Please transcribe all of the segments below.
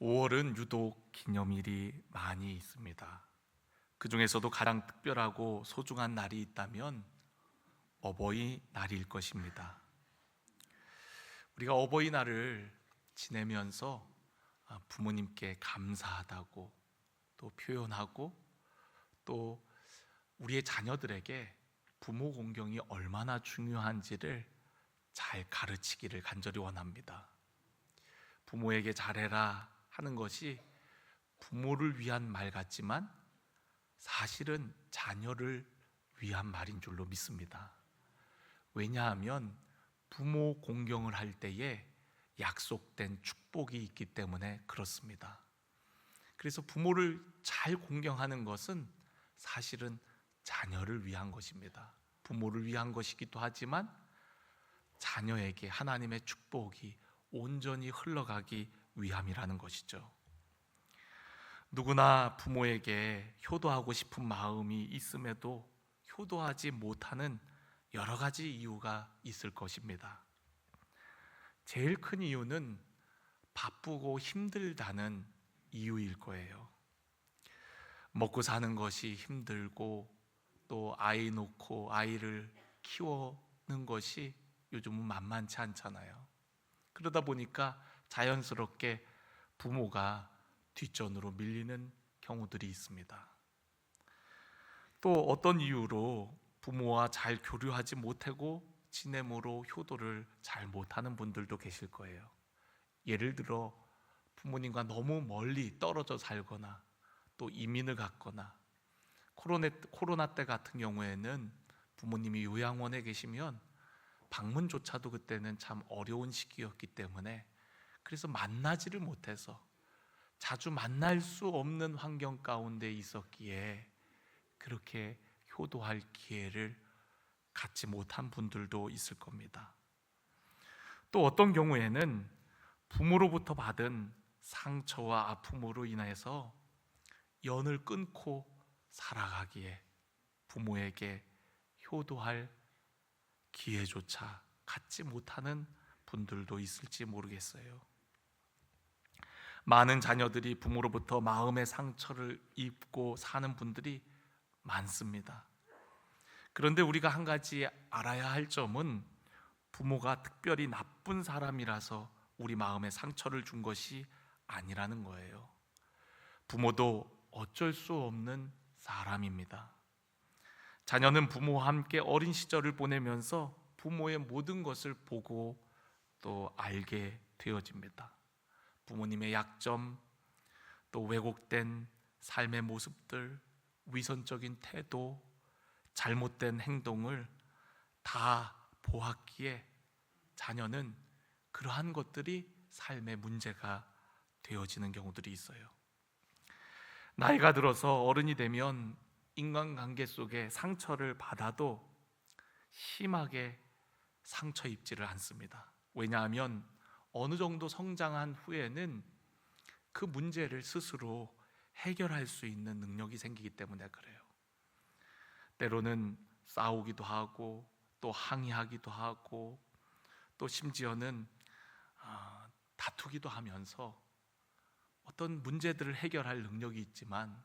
5월은 유독 기념일이 많이 있습니다. 그 중에서도 가장 특별하고 소중한 날이 있다면 어버이날일 것입니다. 우리가 어버이날을 지내면서 부모님께 감사하다고 또 표현하고, 또 우리의 자녀들에게 부모 공경이 얼마나 중요한지를 잘 가르치기를 간절히 원합니다. 부모에게 잘해라 하는 것이 부모를 위한 말 같지만 사실은 자녀를 위한 말인 줄로 믿습니다. 왜냐하면 부모 공경을 할 때에 약속된 축복이 있기 때문에 그렇습니다. 그래서 부모를 잘 공경하는 것은 사실은 자녀를 위한 것입니다. 부모를 위한 것이기도 하지만 자녀에게 하나님의 축복이 온전히 흘러가기 위함이라는 것이죠. 누구나 부모에게 효도하고 싶은 마음이 있음에도 효도하지 못하는 여러 가지 이유가 있을 것입니다. 제일 큰 이유는 바쁘고 힘들다는 이유일 거예요. 먹고 사는 것이 힘들고, 또 아이 놓고 아이를 키우는 것이 요즘은 만만치 않잖아요. 그러다 보니까 자연스럽게 부모가 뒷전으로 밀리는 경우들이 있습니다. 또 어떤 이유로 부모와 잘 교류하지 못하고 지내므로 효도를 잘 못하는 분들도 계실 거예요. 예를 들어 부모님과 너무 멀리 떨어져 살거나, 또 이민을 갔거나, 코로나 때 같은 경우에는 부모님이 요양원에 계시면 방문조차도 그때는 참 어려운 시기였기 때문에, 그래서 만나지를 못해서 자주 만날 수 없는 환경 가운데 있었기에 그렇게 효도할 기회를 갖지 못한 분들도 있을 겁니다. 또 어떤 경우에는 부모로부터 받은 상처와 아픔으로 인해서 연을 끊고 살아가기에 부모에게 효도할 기회조차 갖지 못하는 분들도 있을지 모르겠어요. 많은 자녀들이 부모로부터 마음의 상처를 입고 사는 분들이 많습니다. 그런데 우리가 한 가지 알아야 할 점은, 부모가 특별히 나쁜 사람이라서 우리 마음에 상처를 준 것이 아니라는 거예요. 부모도 어쩔 수 없는 사람입니다. 자녀는 부모와 함께 어린 시절을 보내면서 부모의 모든 것을 보고 또 알게 되어집니다. 부모님의 약점, 또 왜곡된 삶의 모습들, 위선적인 태도, 잘못된 행동을 다 보았기에 자녀는 그러한 것들이 삶의 문제가 되어지는 경우들이 있어요. 나이가 들어서 어른이 되면 인간관계 속에 상처를 받아도 심하게 상처 입지를 않습니다. 왜냐하면 어느 정도 성장한 후에는 그 문제를 스스로 해결할 수 있는 능력이 생기기 때문에 그래요. 때로는 싸우기도 하고, 또 항의하기도 하고, 또 심지어는 다투기도 하면서 어떤 문제들을 해결할 능력이 있지만,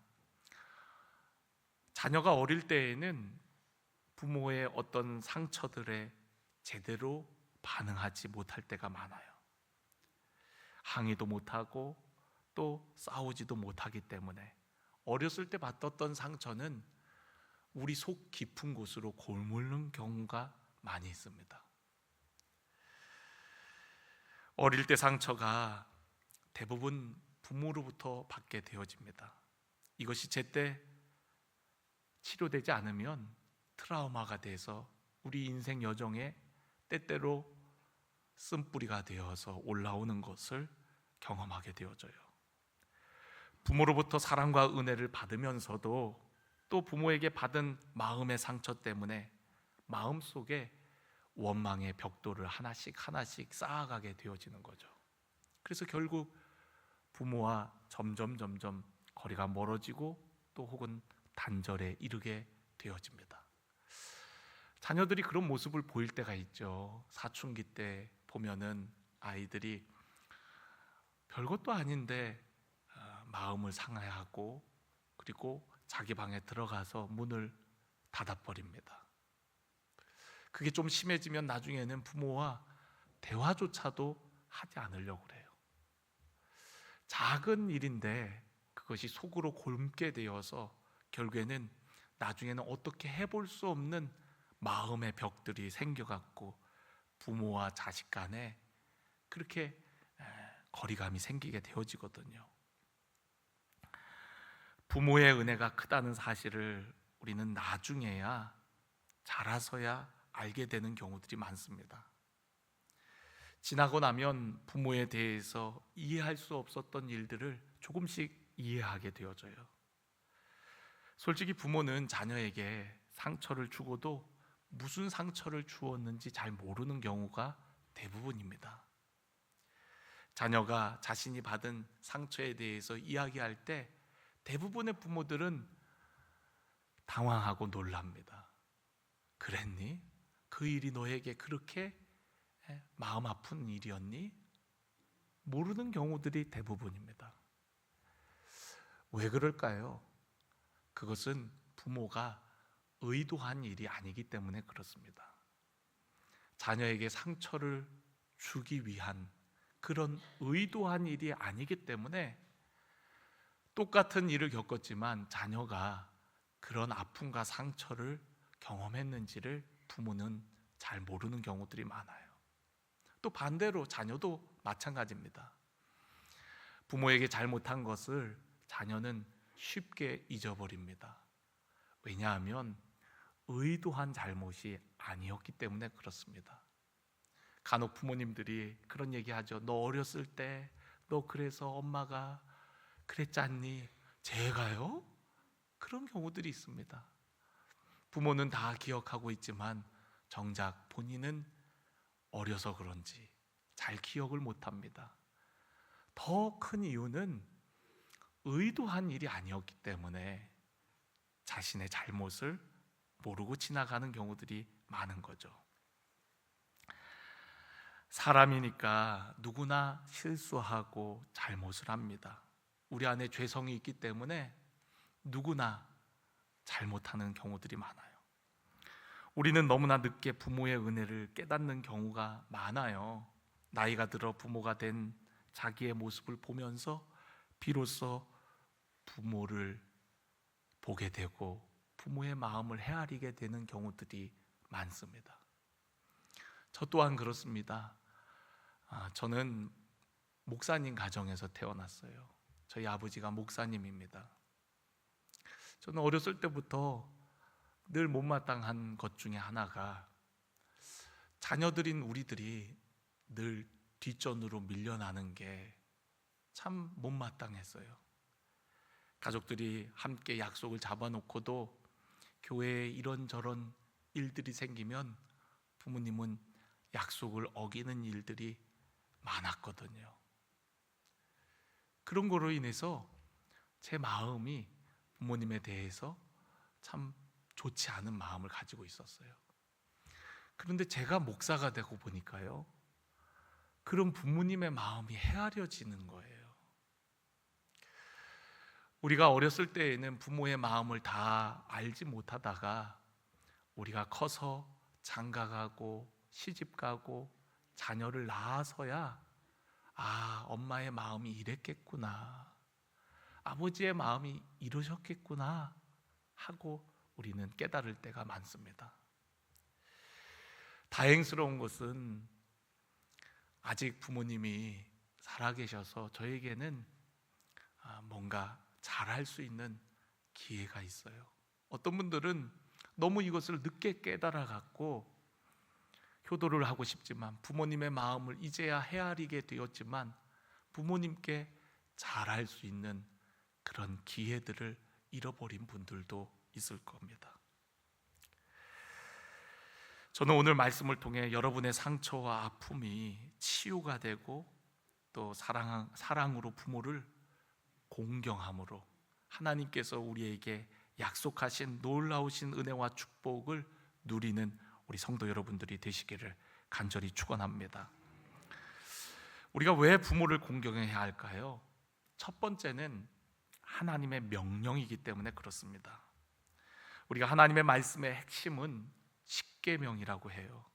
자녀가 어릴 때에는 부모의 어떤 상처들에 제대로 반응하지 못할 때가 많아요. 항의도 못하고 또 싸우지도 못하기 때문에 어렸을 때 받았던 상처는 우리 속 깊은 곳으로 골무는 경우가 많이 있습니다. 어릴 때 상처가 대부분 부모로부터 받게 되어집니다. 이것이 제때 치료되지 않으면 트라우마가 돼서 우리 인생 여정에 때때로 쓴뿌리가 되어서 올라오는 것을 경험하게 되어져요. 부모로부터 사랑과 은혜를 받으면서도 또 부모에게 받은 마음의 상처 때문에 마음속에 원망의 벽돌을 하나씩 쌓아가게 되어지는 거죠. 그래서 결국 부모와 점점 거리가 멀어지고, 또 혹은 단절에 이르게 되어집니다. 자녀들이 그런 모습을 보일 때가 있죠. 사춘기 때 보면은 아이들이 별것도 아닌데 마음을 상해하고 그리고 자기 방에 들어가서 문을 닫아버립니다. 그게 좀 심해지면 나중에는 부모와 대화조차도 하지 않으려고 그래요. 작은 일인데 그것이 속으로 골게 되어서 결국에는 나중에는 어떻게 해볼 수 없는 마음의 벽들이 생겨갖고 부모와 자식 간에 그렇게 거리감이 생기게 되어지거든요. 부모의 은혜가 크다는 사실을 우리는 나중에야 자라서야 알게 되는 경우들이 많습니다. 지나고 나면 부모에 대해서 이해할 수 없었던 일들을 조금씩 이해하게 되어져요. 솔직히 부모는 자녀에게 상처를 주고도 무슨 상처를 주었는지 잘 모르는 경우가 대부분입니다. 자녀가 자신이 받은 상처에 대해서 이야기할 때 대부분의 부모들은 당황하고 놀랍니다. 그랬니? 그 일이 너에게 그렇게 마음 아픈 일이었니? 모르는 경우들이 대부분입니다. 왜 그럴까요? 그것은 부모가 의도한 일이 아니기 때문에 그렇습니다. 자녀에게 상처를 주기 위한 그런 의도한 일이 아니기 때문에 똑같은 일을 겪었지만 자녀가 그런 아픔과 상처를 경험했는지를 부모는 잘 모르는 경우들이 많아요. 또 반대로 자녀도 마찬가지입니다. 부모에게 잘못한 것을 자녀는 쉽게 잊어버립니다. 왜냐하면 의도한 잘못이 아니었기 때문에 그렇습니다. 간혹 부모님들이 그런 얘기하죠. 너 어렸을 때 너 그래서 엄마가 그랬잖니? 제가요? 그런 경우들이 있습니다. 부모는 다 기억하고 있지만 정작 본인은 어려서 그런지 잘 기억을 못합니다. 더 큰 이유는 의도한 일이 아니었기 때문에 자신의 잘못을 모르고 지나가는 경우들이 많은 거죠. 사람이니까 누구나 실수하고 잘못을 합니다. 우리 안에 죄성이 있기 때문에 누구나 잘못하는 경우들이 많아요. 우리는 너무나 늦게 부모의 은혜를 깨닫는 경우가 많아요. 나이가 들어 부모가 된 자기의 모습을 보면서 비로소 부모를 보게 되고 부모의 마음을 헤아리게 되는 경우들이 많습니다. 저 또한 그렇습니다. 저는 목사님 가정에서 태어났어요. 저희 아버지가 목사님입니다. 저는 어렸을 때부터 늘 못마땅한 것 중에 하나가 자녀들인 우리들이 늘 뒷전으로 밀려나는 게 참 못마땅했어요. 가족들이 함께 약속을 잡아놓고도 교회에 이런저런 일들이 생기면 부모님은 약속을 어기는 일들이 많았거든요. 그런 거로 인해서 제 마음이 부모님에 대해서 참 좋지 않은 마음을 가지고 있었어요. 그런데 제가 목사가 되고 보니까요, 그런 부모님의 마음이 헤아려지는 거예요. 우리가 어렸을 때에는 부모의 마음을 다 알지 못하다가 우리가 커서 장가가고 시집가고 자녀를 낳아서야 엄마의 마음이 이랬겠구나, 아버지의 마음이 이러셨겠구나 하고 우리는 깨달을 때가 많습니다. 다행스러운 것은 아직 부모님이 살아계셔서 저에게는 뭔가 잘할 수 있는 기회가 있어요. 어떤 분들은 너무 이것을 늦게 깨달아 갖고 효도를 하고 싶지만 부모님의 마음을 이제야 헤아리게 되었지만 부모님께 잘할 수 있는 그런 기회들을 잃어버린 분들도 있을 겁니다. 저는 오늘 말씀을 통해 여러분의 상처와 아픔이 치유가 되고 또 사랑으로 부모를 공경함으로 하나님께서 우리에게 약속하신 놀라우신 은혜와 축복을 누리는 우리 성도 여러분들이 되시기를 간절히 축원합니다. 우리가 왜 부모를 공경해야 할까요? 첫 번째는 하나님의 명령이기 때문에 그렇습니다. 우리가 하나님의 말씀의 핵심은 십계명이라고 해요.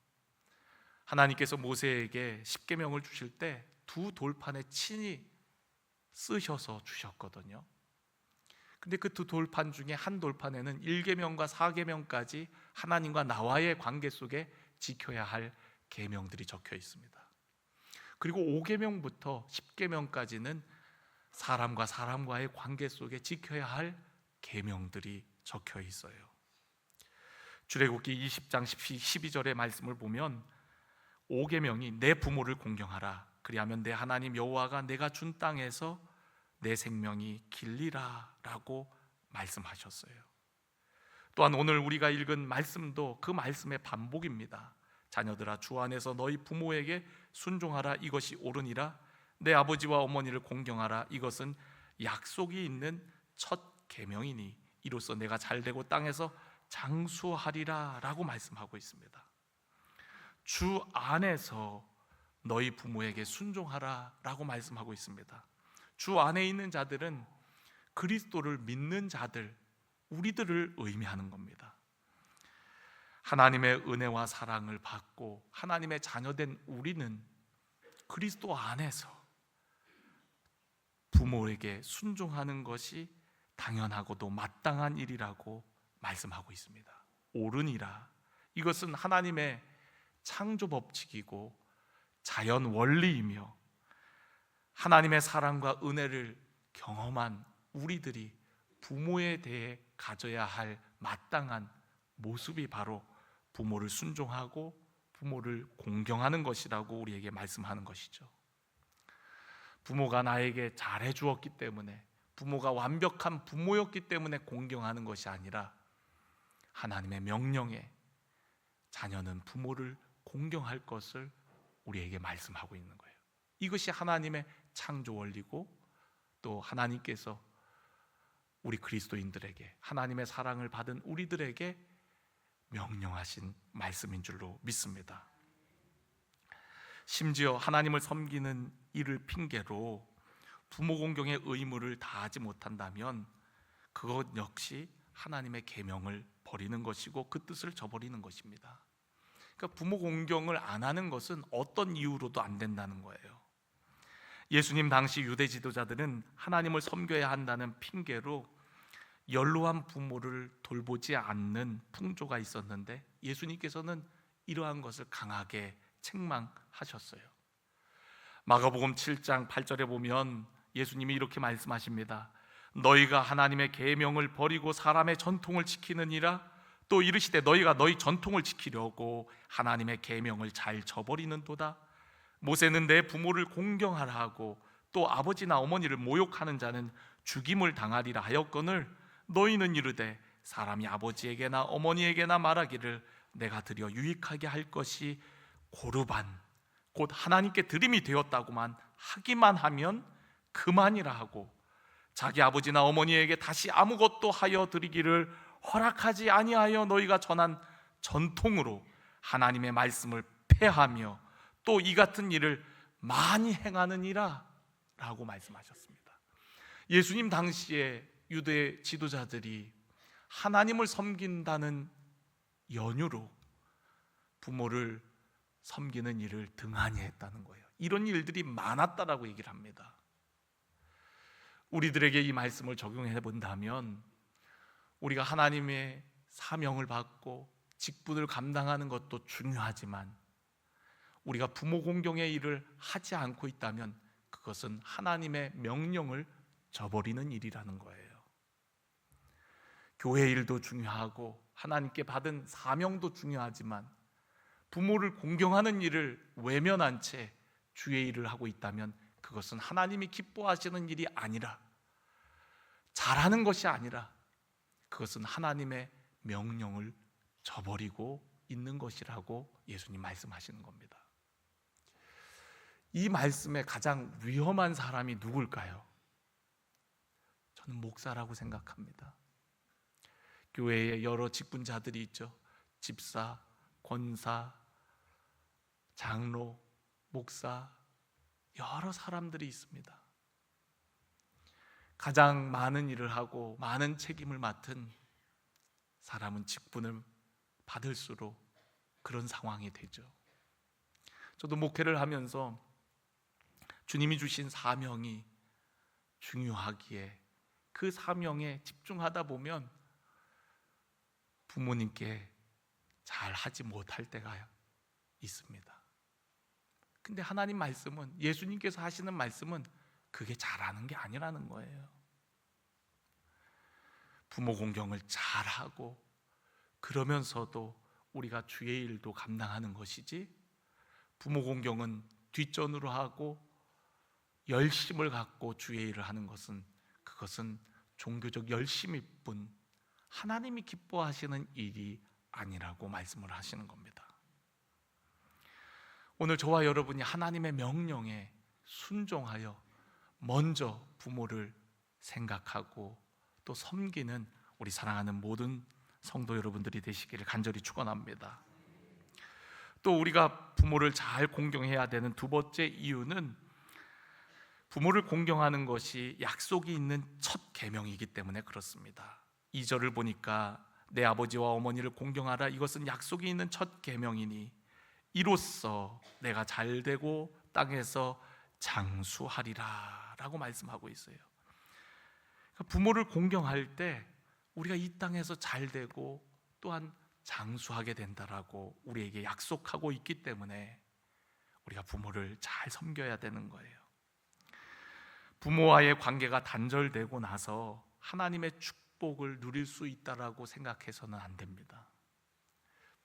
하나님께서 모세에게 십계명을 주실 때 두 돌판에 친히 쓰셔서 주셨거든요. 근데 그 두 돌판 중에 한 돌판에는 1계명과 4계명까지 하나님과 나와의 관계 속에 지켜야 할 계명들이 적혀 있습니다. 그리고 5계명부터 10계명까지는 사람과 사람과의 관계 속에 지켜야 할 계명들이 적혀 있어요. 출애굽기 20장 12절의 말씀을 보면 5계명이 내 부모를 공경하라, 그리하면 내 하나님 여호와가 내가 준 땅에서 내 생명이 길리라 라고 말씀하셨어요. 또한 오늘 우리가 읽은 말씀도 그 말씀의 반복입니다. 자녀들아, 주 안에서 너희 부모에게 순종하라, 이것이 옳으니라. 내 아버지와 어머니를 공경하라, 이것은 약속이 있는 첫 계명이니 이로써 내가 잘되고 땅에서 장수하리라 라고 말씀하고 있습니다. 주 안에서 너희 부모에게 순종하라 라고 말씀하고 있습니다. 주 안에 있는 자들은 그리스도를 믿는 자들, 우리들을 의미하는 겁니다. 하나님의 은혜와 사랑을 받고 하나님의 자녀된 우리는 그리스도 안에서 부모에게 순종하는 것이 당연하고도 마땅한 일이라고 말씀하고 있습니다. 옳으니라, 이것은 하나님의 창조 법칙이고 자연 원리이며 하나님의 사랑과 은혜를 경험한 우리들이 부모에 대해 가져야 할 마땅한 모습이 바로 부모를 순종하고 부모를 공경하는 것이라고 우리에게 말씀하는 것이죠. 부모가 나에게 잘해 주었기 때문에, 부모가 완벽한 부모였기 때문에 공경하는 것이 아니라 하나님의 명령에 자녀는 부모를 공경할 것을 우리에게 말씀하고 있는 거예요. 이것이 하나님의 창조 원리고 또 하나님께서 우리 그리스도인들에게, 하나님의 사랑을 받은 우리들에게 명령하신 말씀인 줄로 믿습니다. 심지어 하나님을 섬기는 일을 핑계로 부모 공경의 의무를 다하지 못한다면 그것 역시 하나님의 계명을 버리는 것이고 그 뜻을 저버리는 것입니다. 그러니까 부모 공경을 안 하는 것은 어떤 이유로도 안 된다는 거예요. 예수님 당시 유대 지도자들은 하나님을 섬겨야 한다는 핑계로 연로한 부모를 돌보지 않는 풍조가 있었는데 예수님께서는 이러한 것을 강하게 책망하셨어요. 마가복음 7장 8절에 보면 예수님이 이렇게 말씀하십니다. 너희가 하나님의 계명을 버리고 사람의 전통을 지키느니라. 또 이르시되 너희가 너희 전통을 지키려고 하나님의 계명을 잘 저버리는도다. 모세는 내 부모를 공경하라 하고 또 아버지나 어머니를 모욕하는 자는 죽임을 당하리라 하였거늘 너희는 이르되 사람이 아버지에게나 어머니에게나 말하기를 내가 드려 유익하게 할 것이 고르반 곧 하나님께 드림이 되었다고만 하기만 하면 그만이라 하고 자기 아버지나 어머니에게 다시 아무것도 하여 드리기를 허락하지 아니하여 너희가 전한 전통으로 하나님의 말씀을 폐하며 또 이 같은 일을 많이 행하느니라 라고 말씀하셨습니다. 예수님 당시에 유대 지도자들이 하나님을 섬긴다는 연유로 부모를 섬기는 일을 등한히 했다는 거예요. 이런 일들이 많았다라고 얘기를 합니다. 우리들에게 이 말씀을 적용해 본다면 우리가 하나님의 사명을 받고 직분을 감당하는 것도 중요하지만 우리가 부모 공경의 일을 하지 않고 있다면 그것은 하나님의 명령을 저버리는 일이라는 거예요. 교회 일도 중요하고 하나님께 받은 사명도 중요하지만 부모를 공경하는 일을 외면한 채 주의 일을 하고 있다면 그것은 하나님이 기뻐하시는 일이 아니라, 잘하는 것이 아니라 그것은 하나님의 명령을 저버리고 있는 것이라고 예수님 말씀하시는 겁니다. 이 말씀에 가장 위험한 사람이 누굴까요? 저는 목사라고 생각합니다. 교회에 여러 직분자들이 있죠. 집사, 권사, 장로, 목사, 여러 사람들이 있습니다. 가장 많은 일을 하고 많은 책임을 맡은 사람은 직분을 받을수록 그런 상황이 되죠. 저도 목회를 하면서 주님이 주신 사명이 중요하기에 그 사명에 집중하다 보면 부모님께 잘 하지 못할 때가 있습니다. 근데 하나님 말씀은, 예수님께서 하시는 말씀은 그게 잘하는 게 아니라는 거예요. 부모 공경을 잘하고 그러면서도 우리가 주의 일도 감당하는 것이지, 부모 공경은 뒷전으로 하고 열심을 갖고 주의 일을 하는 것은, 그것은 종교적 열심일 뿐 하나님이 기뻐하시는 일이 아니라고 말씀을 하시는 겁니다. 오늘 저와 여러분이 하나님의 명령에 순종하여 먼저 부모를 생각하고 또 섬기는 우리 사랑하는 모든 성도 여러분들이 되시기를 간절히 축원합니다. 또 우리가 부모를 잘 공경해야 되는 두 번째 이유는, 부모를 공경하는 것이 약속이 있는 첫 계명이기 때문에 그렇습니다. 2절을 보니까 내 아버지와 어머니를 공경하라, 이것은 약속이 있는 첫 계명이니 이로써 내가 잘되고 땅에서 장수하리라 라고 말씀하고 있어요. 부모를 공경할 때 우리가 이 땅에서 잘되고 또한 장수하게 된다라고 우리에게 약속하고 있기 때문에 우리가 부모를 잘 섬겨야 되는 거예요. 부모와의 관계가 단절되고 나서 하나님의 축복을 누릴 수 있다라고 생각해서는 안 됩니다.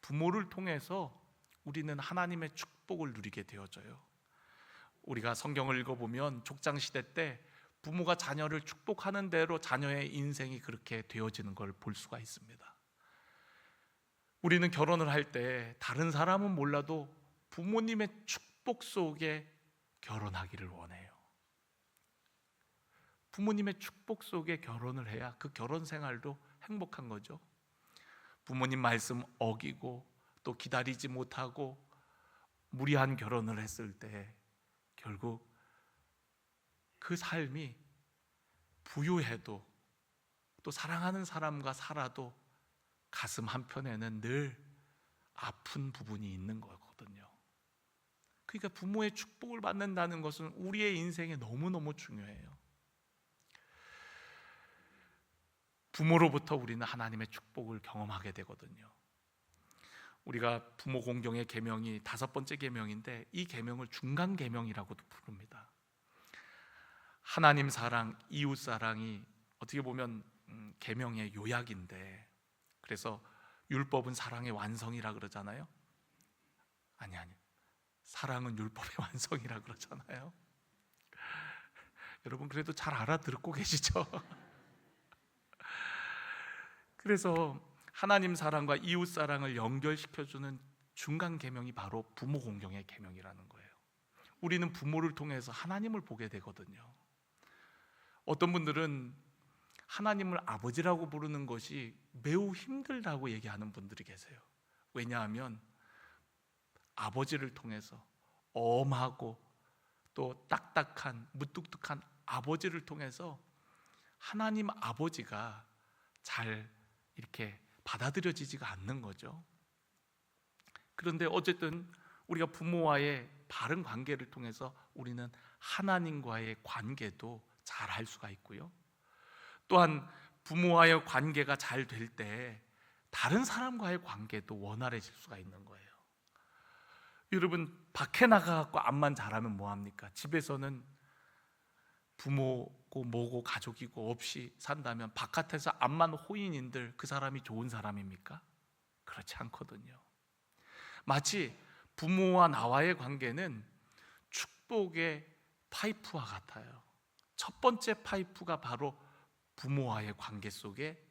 부모를 통해서 우리는 하나님의 축복을 누리게 되어져요. 우리가 성경을 읽어보면 족장시대 때 부모가 자녀를 축복하는 대로 자녀의 인생이 그렇게 되어지는 걸 볼 수가 있습니다. 우리는 결혼을 할 때 다른 사람은 몰라도 부모님의 축복 속에 결혼하기를 원해요. 부모님의 축복 속에 결혼을 해야 그 결혼 생활도 행복한 거죠. 부모님 말씀 어기고 또 기다리지 못하고 무리한 결혼을 했을 때 결국 그 삶이 부유해도 또 사랑하는 사람과 살아도 가슴 한편에는 늘 아픈 부분이 있는 거거든요. 그러니까 부모의 축복을 받는다는 것은 우리의 인생에 너무너무 중요해요. 부모로부터 우리는 하나님의 축복을 경험하게 되거든요. 우리가 부모 공경의 계명이 5번째 계명인데 이 계명을 중간 계명이라고도 부릅니다. 하나님 사랑, 이웃 사랑이 어떻게 보면 계명의 요약인데, 그래서 율법은 사랑의 완성이라 그러잖아요. 아니, 사랑은 율법의 완성이라 그러잖아요. 여러분 그래도 잘 알아듣고 계시죠? 그래서 하나님 사랑과 이웃 사랑을 연결시켜주는 중간 계명이 바로 부모 공경의 계명이라는 거예요. 우리는 부모를 통해서 하나님을 보게 되거든요. 어떤 분들은 하나님을 아버지라고 부르는 것이 매우 힘들다고 얘기하는 분들이 계세요. 왜냐하면 아버지를 통해서 엄하고 또 딱딱한 무뚝뚝한 아버지를 통해서 하나님 아버지가 잘 이렇게 받아들여지지가 않는 거죠. 그런데 어쨌든 우리가 부모와의 바른 관계를 통해서 우리는 하나님과의 관계도 잘 할 수가 있고요. 또한 부모와의 관계가 잘 될 때 다른 사람과의 관계도 원활해질 수가 있는 거예요. 여러분 밖에 나가갖고 암만 잘하면 뭐합니까? 집에서는 부모고 뭐고 가족이고 없이 산다면 바깥에서 암만 호인인들 그 사람이 좋은 사람입니까? 그렇지 않거든요. 마치 부모와 나와의 관계는 축복의 파이프와 같아요. 첫 번째 파이프가 바로 부모와의 관계 속에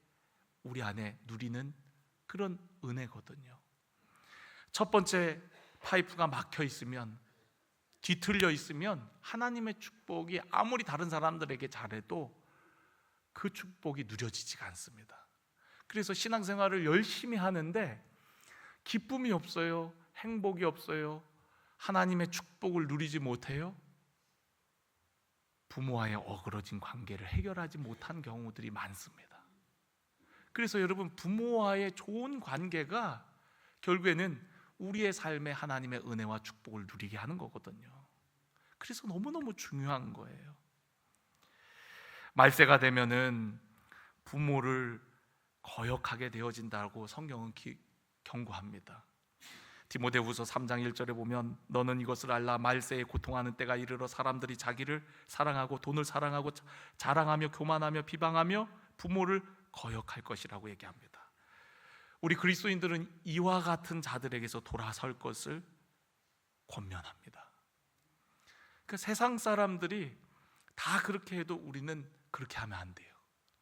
우리 안에 누리는 그런 은혜거든요. 첫 번째 파이프가 막혀 있으면, 뒤틀려 있으면 하나님의 축복이 아무리 다른 사람들에게 잘해도 그 축복이 누려지지가 않습니다. 그래서 신앙생활을 열심히 하는데 기쁨이 없어요. 행복이 없어요. 하나님의 축복을 누리지 못해요. 부모와의 어그러진 관계를 해결하지 못한 경우들이 많습니다. 그래서 여러분, 부모와의 좋은 관계가 결국에는 우리의 삶에 하나님의 은혜와 축복을 누리게 하는 거거든요. 그래서 너무너무 중요한 거예요. 말세가 되면은 부모를 거역하게 되어진다고 성경은 경고합니다. 디모데후서 3장 1절에 보면 너는 이것을 알라 말세에 고통하는 때가 이르러 사람들이 자기를 사랑하고 돈을 사랑하고 자랑하며 교만하며 비방하며 부모를 거역할 것이라고 얘기합니다. 우리 그리스도인들은 이와 같은 자들에게서 돌아설 것을 권면합니다. 그러니까 세상 사람들이 다 그렇게 해도 우리는 그렇게 하면 안 돼요.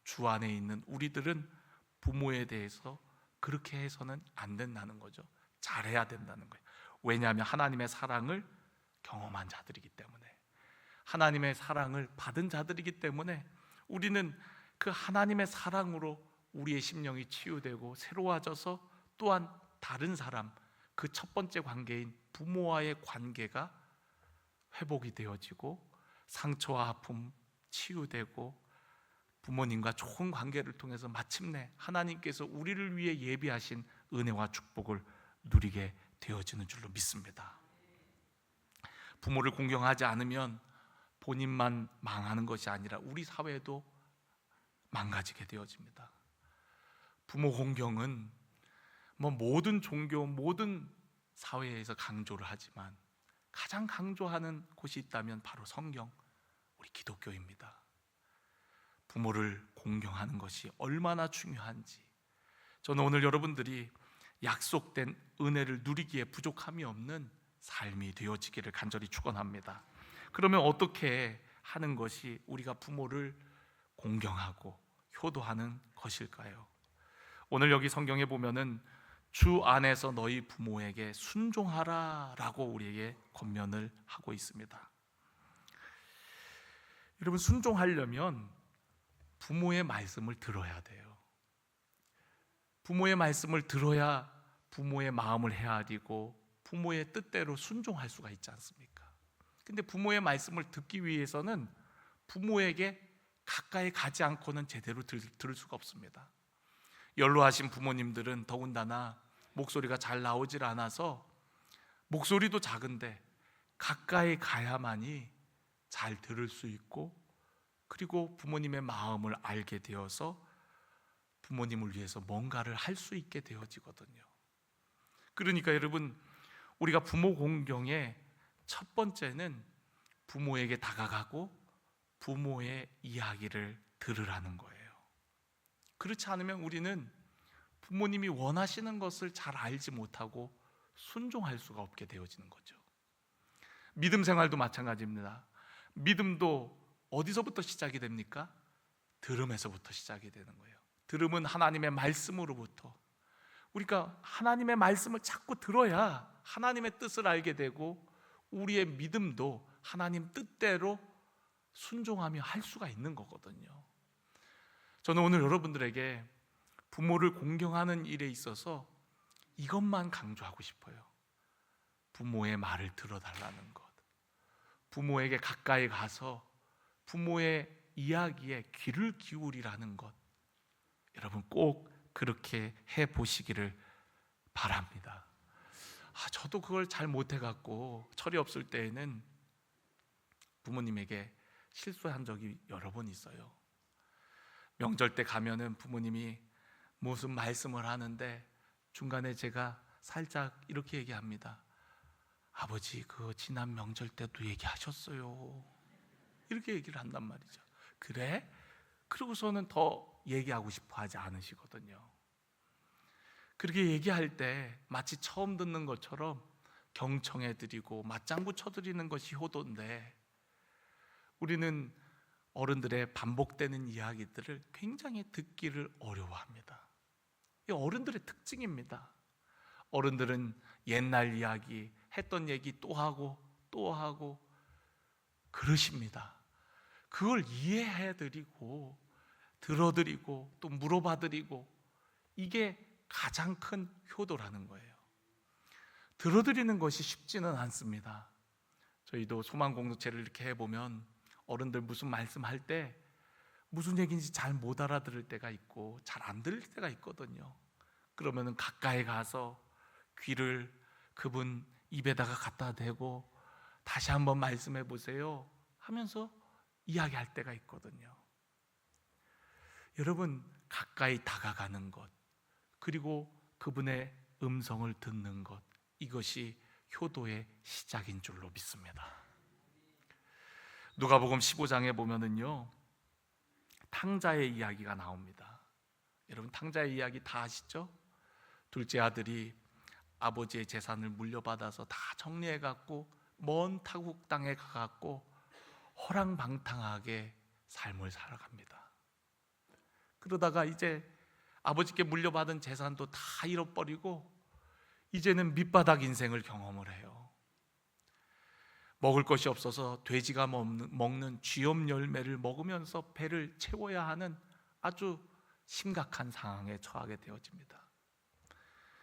주 안에 있는 우리들은 부모에 대해서 그렇게 해서는 안 된다는 거죠. 잘해야 된다는 거예요. 왜냐하면 하나님의 사랑을 경험한 자들이기 때문에, 하나님의 사랑을 받은 자들이기 때문에 우리는 그 하나님의 사랑으로 우리의 심령이 치유되고 새로워져서 또한 다른 사람, 그 첫 번째 관계인 부모와의 관계가 회복이 되어지고 상처와 아픔 치유되고 부모님과 좋은 관계를 통해서 마침내 하나님께서 우리를 위해 예비하신 은혜와 축복을 누리게 되어지는 줄로 믿습니다. 부모를 공경하지 않으면 본인만 망하는 것이 아니라 우리 사회도 망가지게 되어집니다. 부모 공경은 모든 종교, 모든 사회에서 강조를 하지만 가장 강조하는 곳이 있다면 바로 성경, 우리 기독교입니다. 부모를 공경하는 것이 얼마나 중요한지, 저는 오늘 여러분들이 약속된 은혜를 누리기에 부족함이 없는 삶이 되어지기를 간절히 축원합니다. 그러면 어떻게 하는 것이 우리가 부모를 공경하고 효도하는 것일까요? 오늘 여기 성경에 보면은 주 안에서 너희 부모에게 순종하라 라고 우리에게 권면을 하고 있습니다. 여러분, 순종하려면 부모의 말씀을 들어야 돼요. 부모의 말씀을 들어야 부모의 마음을 헤아리고 부모의 뜻대로 순종할 수가 있지 않습니까? 근데 부모의 말씀을 듣기 위해서는 부모에게 가까이 가지 않고는 제대로 들을 수가 없습니다. 연로하신 부모님들은 더군다나 목소리가 잘 나오질 않아서, 목소리도 작은데 가까이 가야만이 잘 들을 수 있고, 그리고 부모님의 마음을 알게 되어서 부모님을 위해서 뭔가를 할 수 있게 되어지거든요. 그러니까 여러분, 우리가 부모 공경의 첫 번째는 부모에게 다가가고 부모의 이야기를 들으라는 거예요. 그렇지 않으면 우리는 부모님이 원하시는 것을 잘 알지 못하고 순종할 수가 없게 되어지는 거죠. 믿음 생활도 마찬가지입니다. 믿음도 어디서부터 시작이 됩니까? 들음에서부터 시작이 되는 거예요. 들음은 하나님의 말씀으로부터, 우리가 하나님의 말씀을 자꾸 들어야 하나님의 뜻을 알게 되고 우리의 믿음도 하나님 뜻대로 순종하며 할 수가 있는 거거든요. 저는 오늘 여러분들에게 부모를 공경하는 일에 있어서 이것만 강조하고 싶어요. 부모의 말을 들어달라는 것, 부모에게 가까이 가서 부모의 이야기에 귀를 기울이라는 것, 여러분 꼭 그렇게 해보시기를 바랍니다. 저도 그걸 잘 못해갖고 철이 없을 때에는 부모님에게 실수한 적이 여러 번 있어요. 명절 때 가면은 부모님이 무슨 말씀을 하는데 중간에 제가 살짝 이렇게 얘기합니다. 아버지, 그 지난 명절 때도 얘기하셨어요. 이렇게 얘기를 한단 말이죠. 그래? 그러고서는 더 얘기하고 싶어 하지 않으시거든요. 그렇게 얘기할 때 마치 처음 듣는 것처럼 경청해드리고 맞장구 쳐드리는 것이 효도인데, 우리는 어른들의 반복되는 이야기들을 굉장히 듣기를 어려워합니다. 이 어른들의 특징입니다. 어른들은 옛날 이야기, 했던 얘기 또 하고 또 하고 그러십니다. 그걸 이해해드리고 들어드리고 또 물어봐드리고, 이게 가장 큰 효도라는 거예요. 들어드리는 것이 쉽지는 않습니다. 저희도 소망 공동체를 이렇게 해보면 어른들 무슨 말씀할 때 무슨 얘기인지 잘 못 알아들을 때가 있고 잘 안 들릴 때가 있거든요. 그러면은 가까이 가서 귀를 그분 입에다가 갖다 대고 다시 한번 말씀해 보세요 하면서 이야기할 때가 있거든요. 여러분, 가까이 다가가는 것, 그리고 그분의 음성을 듣는 것, 이것이 효도의 시작인 줄로 믿습니다. 누가복음 15장에 보면은요, 탕자의 이야기가 나옵니다. 여러분, 탕자의 이야기 다 아시죠? 둘째 아들이 아버지의 재산을 물려받아서 다 정리해 갖고 먼 타국 땅에 가 갖고 허랑방탕하게 삶을 살아갑니다. 그러다가 이제 아버지께 물려받은 재산도 다 잃어버리고 이제는 밑바닥 인생을 경험을 해요. 먹을 것이 없어서 돼지가 먹는 쥐염 열매를 먹으면서 배를 채워야 하는 아주 심각한 상황에 처하게 되어집니다.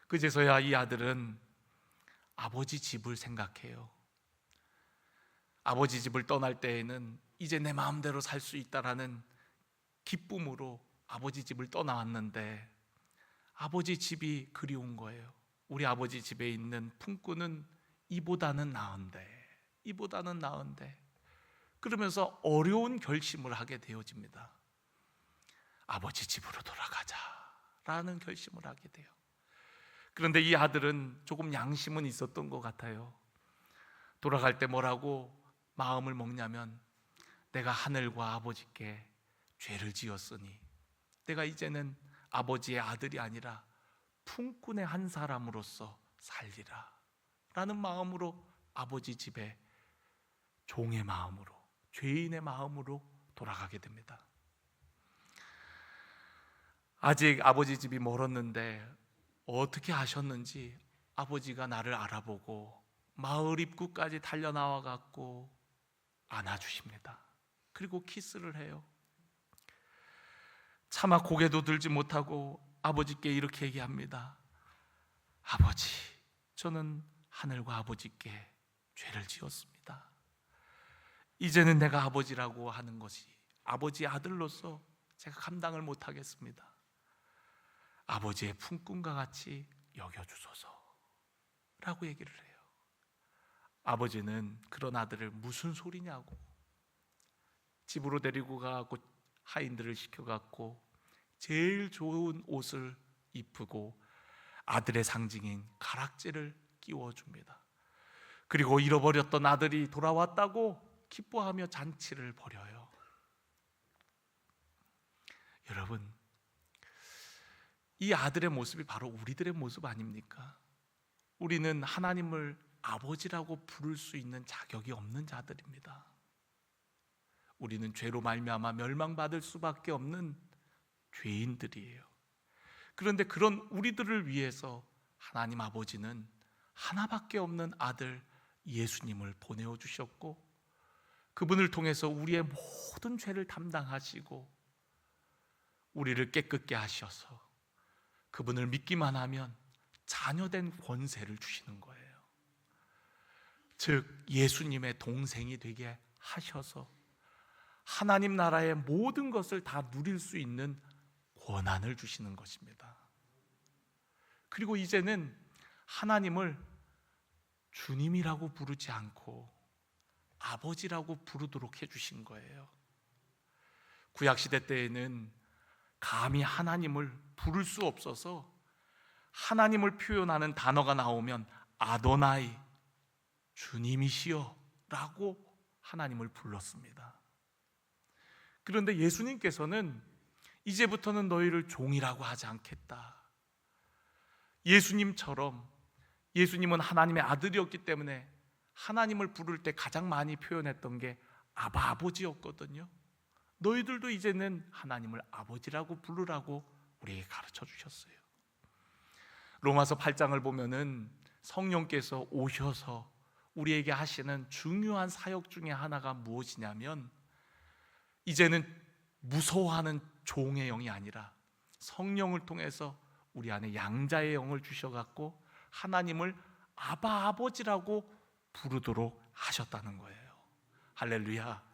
그제서야 이 아들은 아버지 집을 생각해요. 아버지 집을 떠날 때에는 이제 내 마음대로 살 수 있다라는 기쁨으로 아버지 집을 떠나왔는데 아버지 집이 그리운 거예요. 우리 아버지 집에 있는 품꾼은 이보다는 나은데 그러면서 어려운 결심을 하게 되어집니다. 아버지 집으로 돌아가자라는 결심을 하게 돼요. 그런데 이 아들은 조금 양심은 있었던 것 같아요. 돌아갈 때 뭐라고 마음을 먹냐면, 내가 하늘과 아버지께 죄를 지었으니 내가 이제는 아버지의 아들이 아니라 품꾼의 한 사람으로서 살리라 라는 마음으로 아버지 집에 종의 마음으로, 죄인의 마음으로 돌아가게 됩니다. 아직 아버지 집이 멀었는데 어떻게 하셨는지 아버지가 나를 알아보고 마을 입구까지 달려나와 갖고 안아주십니다. 그리고 키스를 해요. 차마 고개도 들지 못하고 아버지께 이렇게 얘기합니다. 아버지, 저는 하늘과 아버지께 죄를 지었습니다. 이제는 내가 아버지라고 하는 것이 아버지의 아들로서 제가 감당을 못하겠습니다. 아버지의 품꾼과 같이 여겨주소서 라고 얘기를 해요. 아버지는 그런 아들을 무슨 소리냐고 집으로 데리고 가고 하인들을 시켜갖고 제일 좋은 옷을 입히고 아들의 상징인 가락지를 끼워줍니다. 그리고 잃어버렸던 아들이 돌아왔다고 기뻐하며 잔치를 벌여요. 여러분, 이 아들의 모습이 바로 우리들의 모습 아닙니까? 우리는 하나님을 아버지라고 부를 수 있는 자격이 없는 자들입니다. 우리는 죄로 말미암아 멸망받을 수밖에 없는 죄인들이에요. 그런데 그런 우리들을 위해서 하나님 아버지는 하나밖에 없는 아들 예수님을 보내어 주셨고, 그분을 통해서 우리의 모든 죄를 담당하시고 우리를 깨끗게 하셔서 그분을 믿기만 하면 자녀된 권세를 주시는 거예요. 즉 예수님의 동생이 되게 하셔서 하나님 나라의 모든 것을 다 누릴 수 있는 권한을 주시는 것입니다. 그리고 이제는 하나님을 주님이라고 부르지 않고 아버지라고 부르도록 해주신 거예요. 구약시대 때에는 감히 하나님을 부를 수 없어서 하나님을 표현하는 단어가 나오면 아도나이, 주님이시여 라고 하나님을 불렀습니다. 그런데 예수님께서는 이제부터는 너희를 종이라고 하지 않겠다. 예수님처럼, 예수님은 하나님의 아들이었기 때문에 하나님을 부를 때 가장 많이 표현했던 게 아바, 아버지였거든요. 너희들도 이제는 하나님을 아버지라고 부르라고 우리에게 가르쳐 주셨어요. 로마서 8장을 보면은 성령께서 오셔서 우리에게 하시는 중요한 사역 중에 하나가 무엇이냐면, 이제는 무서워하는 종의 영이 아니라 성령을 통해서 우리 안에 양자의 영을 주셔갖고 하나님을 아바, 아버지라고 부르도록 하셨다는 거예요. 할렐루야.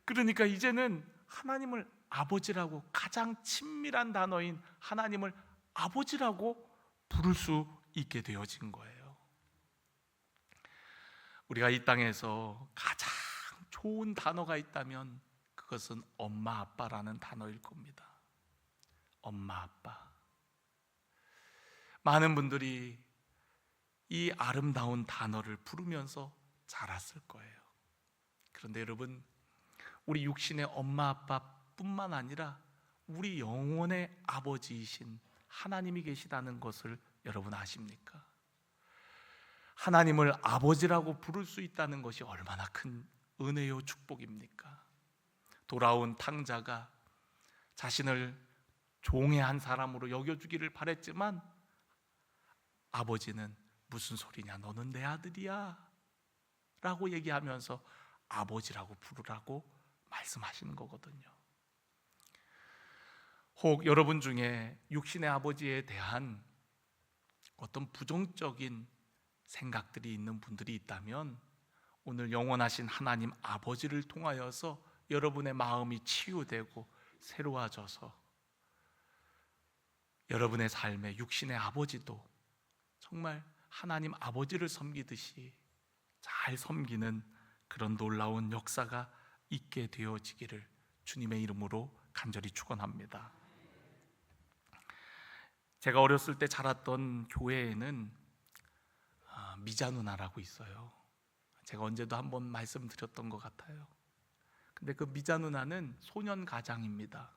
그러니까 이제는 하나님을 아버지라고, 가장 친밀한 단어인 하나님을 아버지라고 부를 수 있게 되어진 거예요. 우리가 이 땅에서 가장 좋은 단어가 있다면 그것은 엄마 아빠라는 단어일 겁니다. 엄마 아빠. 많은 분들이 이 아름다운 단어를 부르면서 자랐을 거예요. 그런데 여러분, 우리 육신의 엄마 아빠뿐만 아니라 우리 영혼의 아버지이신 하나님이 계시다는 것을 여러분 아십니까? 하나님을 아버지라고 부를 수 있다는 것이 얼마나 큰 은혜요 축복입니까? 돌아온 탕자가 자신을 종의 한 사람으로 여겨주기를 바랬지만 아버지는 무슨 소리냐, 너는 내 아들이야 라고 얘기하면서 아버지라고 부르라고 말씀하시는 거거든요. 혹 여러분 중에 육신의 아버지에 대한 어떤 부정적인 생각들이 있는 분들이 있다면 오늘 영원하신 하나님 아버지를 통하여서 여러분의 마음이 치유되고 새로워져서 여러분의 삶에 육신의 아버지도 정말 하나님 아버지를 섬기듯이 잘 섬기는 그런 놀라운 역사가 있게 되어지기를 주님의 이름으로 간절히 축원합니다. 제가 어렸을 때 자랐던 교회에는 미자 누나라고 있어요. 제가 언제도 한번 말씀드렸던 것 같아요. 근데 그 미자 누나는 소년 가장입니다.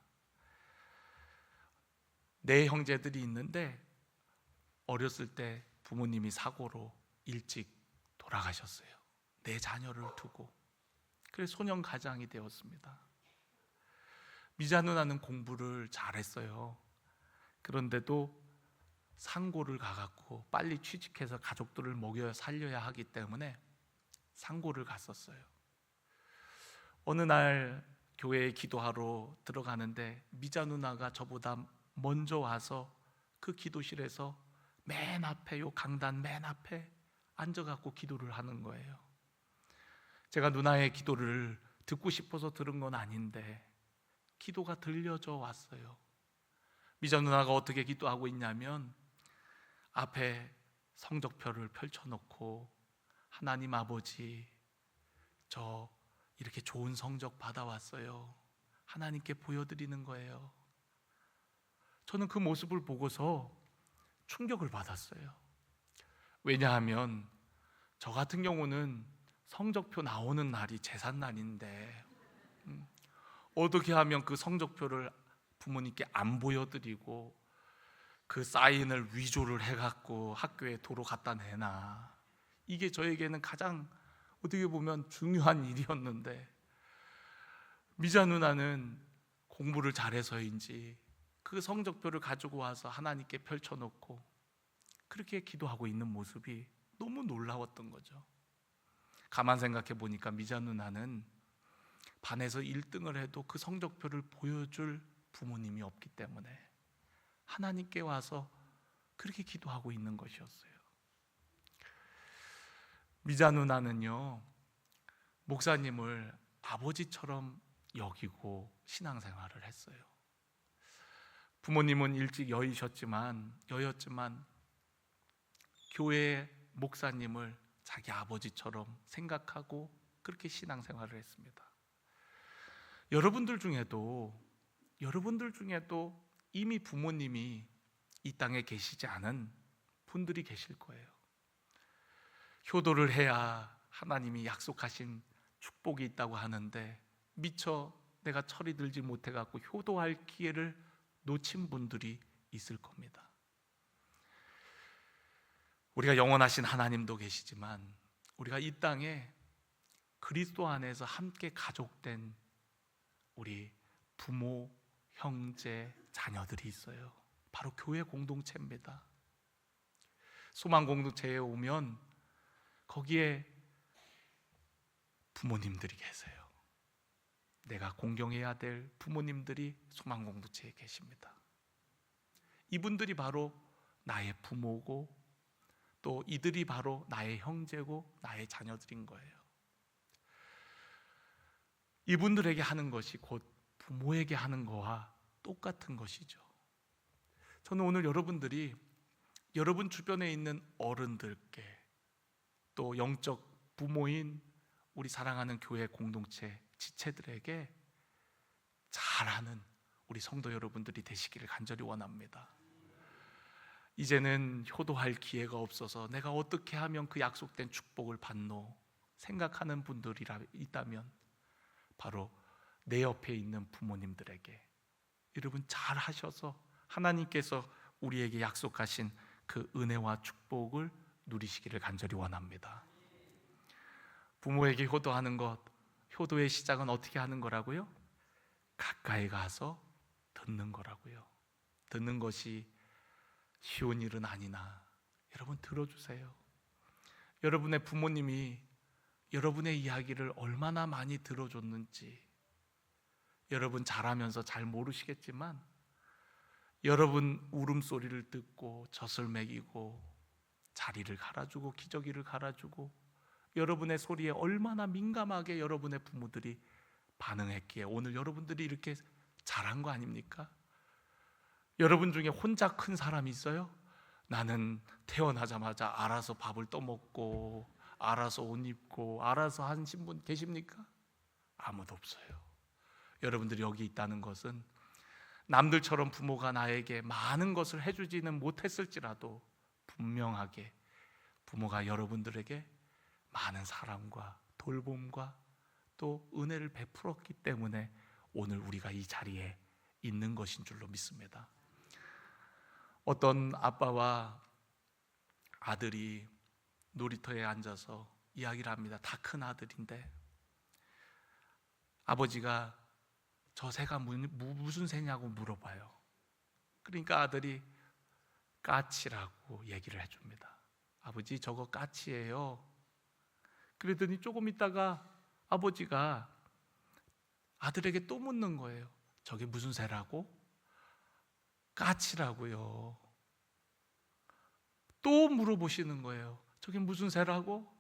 네 형제들이 있는데 어렸을 때 부모님이 사고로 일찍 돌아가셨어요. 네 자녀를 두고. 그래서 소년 가장이 되었습니다. 미자 누나는 공부를 잘했어요. 그런데도 상고를 가갖고 빨리 취직해서 가족들을 먹여 살려야 하기 때문에 상고를 갔었어요. 어느 날 교회에 기도하러 들어가는데 미자 누나가 저보다 먼저 와서 그 기도실에서 맨 앞에, 요 강단 맨 앞에 앉아갖고 기도를 하는 거예요. 제가 누나의 기도를 듣고 싶어서 들은 건 아닌데 기도가 들려져 왔어요. 미자 누나가 어떻게 기도하고 있냐면 앞에 성적표를 펼쳐놓고 하나님 아버지, 저 이렇게 좋은 성적 받아왔어요. 하나님께 보여드리는 거예요. 저는 그 모습을 보고서 충격을 받았어요. 왜냐하면 저 같은 경우는 성적표 나오는 날이 제삿날인데 어떻게 하면 그 성적표를 부모님께 안 보여드리고 그 사인을 위조를 해갖고 학교에 도로 갖다 내나, 이게 저에게는 가장 어떻게 보면 중요한 일이었는데 미자 누나는 공부를 잘해서인지 그 성적표를 가지고 와서 하나님께 펼쳐놓고 그렇게 기도하고 있는 모습이 너무 놀라웠던 거죠. 가만 생각해 보니까 미자 누나는 반에서 1등을 해도 그 성적표를 보여줄 부모님이 없기 때문에 하나님께 와서 그렇게 기도하고 있는 것이었어요. 미자 누나는요, 목사님을 아버지처럼 여기고 신앙생활을 했어요. 부모님은 일찍 여였지만 교회 목사님을 자기 아버지처럼 생각하고 그렇게 신앙생활을 했습니다. 여러분들 중에도 이미 부모님이 이 땅에 계시지 않은 분들이 계실 거예요. 효도를 해야 하나님이 약속하신 축복이 있다고 하는데 미처 내가 철이 들지 못해갖고 효도할 기회를 놓친 분들이 있을 겁니다. 우리가 영원하신 하나님도 계시지만 우리가 이 땅에 그리스도 안에서 함께 가족된 우리 부모, 형제, 자녀들이 있어요. 바로 교회 공동체입니다. 소망 공동체에 오면 거기에 부모님들이 계세요. 내가 공경해야 될 부모님들이 소망 공동체에 계십니다. 이분들이 바로 나의 부모고 또 이들이 바로 나의 형제고 나의 자녀들인 거예요. 이분들에게 하는 것이 곧 부모에게 하는 거와 똑같은 것이죠. 저는 오늘 여러분들이 여러분 주변에 있는 어른들께, 또 영적 부모인 우리 사랑하는 교회 공동체 지체들에게 잘하는 우리 성도 여러분들이 되시기를 간절히 원합니다. 이제는 효도할 기회가 없어서 내가 어떻게 하면 그 약속된 축복을 받노 생각하는 분들이 있다면 바로 내 옆에 있는 부모님들에게 여러분 잘 하셔서 하나님께서 우리에게 약속하신 그 은혜와 축복을 누리시기를 간절히 원합니다. 부모에게 효도하는 것, 효도의 시작은 어떻게 하는 거라고요? 가까이 가서 듣는 거라고요. 듣는 것이 쉬운 일은 아니나 여러분 들어주세요. 여러분의 부모님이 여러분의 이야기를 얼마나 많이 들어줬는지 여러분 잘하면서 잘 모르시겠지만 여러분 울음소리를 듣고 젖을 먹이고 자리를 갈아주고 기저귀를 갈아주고 여러분의 소리에 얼마나 민감하게 여러분의 부모들이 반응했기에 오늘 여러분들이 이렇게 잘한 거 아닙니까? 여러분 중에 혼자 큰 사람이 있어요? 나는 태어나자마자 알아서 밥을 떠먹고 알아서 옷 입고 알아서 하신 분 계십니까? 아무도 없어요. 여러분들이 여기 있다는 것은 남들처럼 부모가 나에게 많은 것을 해주지는 못했을지라도 분명하게 부모가 여러분들에게 많은 사랑과 돌봄과 또 은혜를 베풀었기 때문에 오늘 우리가 이 자리에 있는 것인 줄로 믿습니다. 어떤 아빠와 아들이 놀이터에 앉아서 이야기를 합니다. 다 큰 아들인데 아버지가 저 새가 무슨 새냐고 물어봐요. 그러니까 아들이 까치라고 얘기를 해줍니다. 아버지 저거 까치예요. 그러더니 조금 있다가 아버지가 아들에게 또 묻는 거예요. 저게 무슨 새라고? 까치라고요. 또 물어보시는 거예요. 저게 무슨 새라고?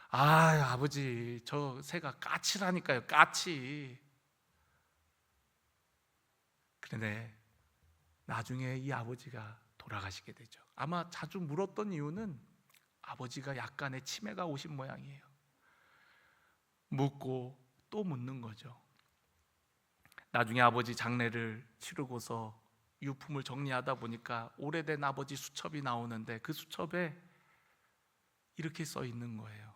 아, 아버지 저 새가 까치라니까요. 까치. 그런데 나중에 이 아버지가 돌아가시게 되죠. 아마 자주 물었던 이유는 아버지가 약간의 치매가 오신 모양이에요. 묻고 또 묻는 거죠. 나중에 아버지 장례를 치르고서 유품을 정리하다 보니까 오래된 아버지 수첩이 나오는데 그 수첩에 이렇게 써 있는 거예요.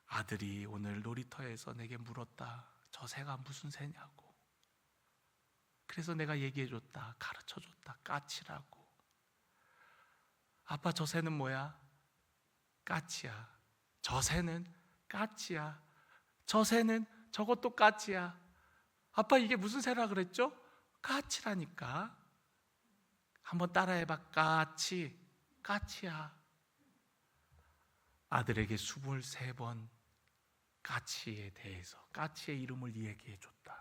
아들이 오늘 놀이터에서 내게 물었다. 저 새가 무슨 새냐고. 그래서 내가 얘기해줬다. 가르쳐줬다. 까치라고. 아빠 저 새는 뭐야? 까치야. 저 새는 까치야. 저 새는 저것도 까치야. 아빠 이게 무슨 새라 그랬죠? 까치라니까. 한번 따라해봐. 까치. 까치야. 아들에게 23번 까치에 대해서 까치의 이름을 얘기해줬다.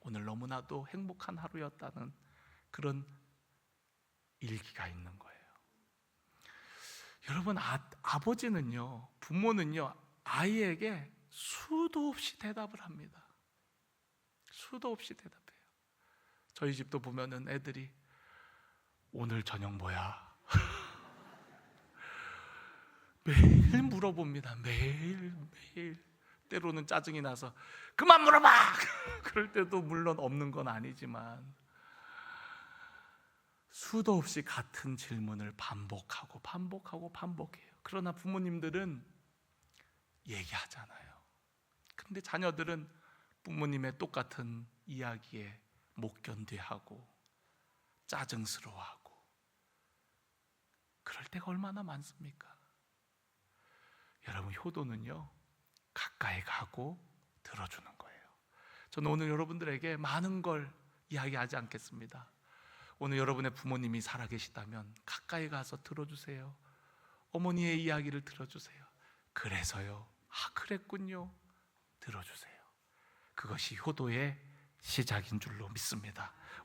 오늘 너무나도 행복한 하루였다는 그런 일기가 있는 거예요. 여러분 아버지는요, 부모는요 아이에게 수도 없이 대답을 합니다. 수도 없이 대답해요. 저희 집도 보면은 애들이 오늘 저녁 뭐야? 매일 물어봅니다. 매일. 때로는 짜증이 나서 그만 물어봐! 그럴 때도 물론 없는 건 아니지만 수도 없이 같은 질문을 반복해요. 그러나 부모님들은 얘기하잖아요. 그런데 자녀들은 부모님의 똑같은 이야기에 못 견디하고 짜증스러워하고 그럴 때가 얼마나 많습니까? 여러분 효도는요 가까이 가고 들어주는 거예요. 저는 오늘 여러분들에게 많은 걸 이야기하지 않겠습니다. 오늘 여러분의 부모님이 살아계시다면 가까이 가서 들어주세요. 어머니의 이야기를 들어주세요. 그래서요, 그랬군요. 들어주세요. 그것이 효도의 시작인 줄로 믿습니다.